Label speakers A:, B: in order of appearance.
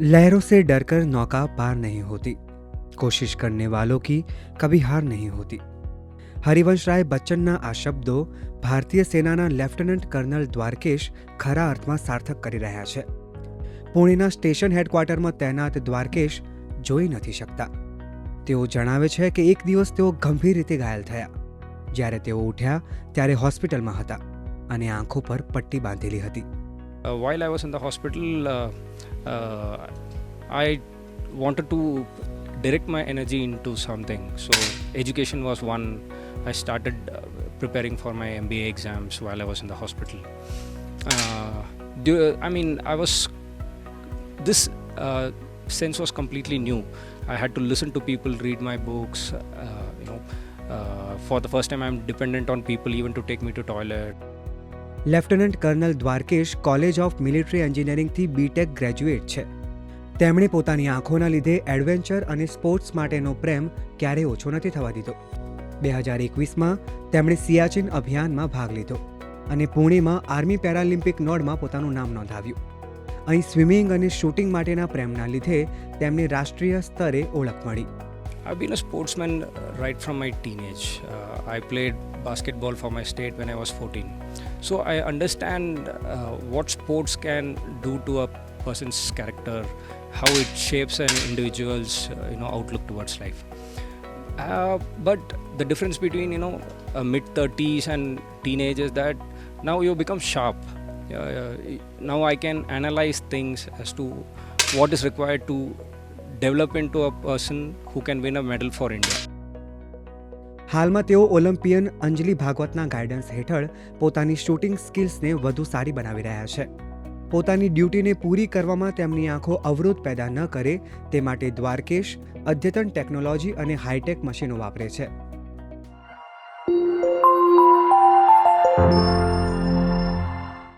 A: लहरों से डरकर नौका पार नहीं होती, कोशिश करने वालों की कभी हार नहीं होती। હરિવંશરાય બચ્ચનના આ શબ્દો ભારતીય સેનાના લેફ્ટનન્ટ કર્નલ દ્વારકેશ ખરા અર્થમાં સાર્થક કરી રહ્યા છે. પુણેના સ્ટેશન હેડક્વાર્ટરમાં તૈનાત દ્વારકેશ જોઈ નથી શકતા. તેઓ જણાવે છે કે એક દિવસ તેઓ ગંભીર રીતે ઘાયલ થયા. જ્યારે તેઓ ઉઠ્યા ત્યારે હોસ્પિટલમાં હતા અને આંખો પર પટ્ટી બાંધેલી હતી.
B: While I was in the hospital, I wanted to direct my energy into something. So education was one. I started preparing for my MBA exams while I was in the hospital. This sense was completely new. I had to listen to people, read my books. For the first time, I'm dependent on people even to take me to toilet.
A: Lieutenant colonel Dwarkesh college of military એન્જિનિયરિંગથી BTech graduate છે. તેમણે પોતાની આંખોના લીધે adventure અને sports માટેનો પ્રેમ ક્યારેય ઓછો નથી થવા દીધો. 2021માં તેમણે સિયાચીન અભિયાનમાં ભાગ લીધો અને પુણેમાં આર્મી પેરાલિમ્પિક નોડમાં પોતાનું નામ નોંધાવ્યું. અહીં સ્વિમિંગ અને શૂટિંગ માટેના પ્રેમના લીધે તેમને રાષ્ટ્રીય સ્તરે ઓળખ મળી.
B: I've been a sportsman right from my teenage. I played basketball for my state when I was 14. So I understand what sports can do to a person's character, how it shapes an individual's outlook towards life. But the difference between mid-30s and teenage is that now you become sharp. Now I can analyze things as to what is required to develop into a person who can win a medal for India.
A: હાલમાં તેઓ Olympian અંજલિ ભાગવતના guidance હેઠળ પોતાની shooting સ્કિલ્સને વધુ સારી બનાવી રહ્યા છે. પોતાની ડ્યુટીને પૂરી કરવામાં તેમની આંખો અવરોધ પેદા ન કરે તે માટે દ્વારકેશ અદ્યતન ટેકનોલોજી અને હાઈટેક મશીનો વાપરે છે.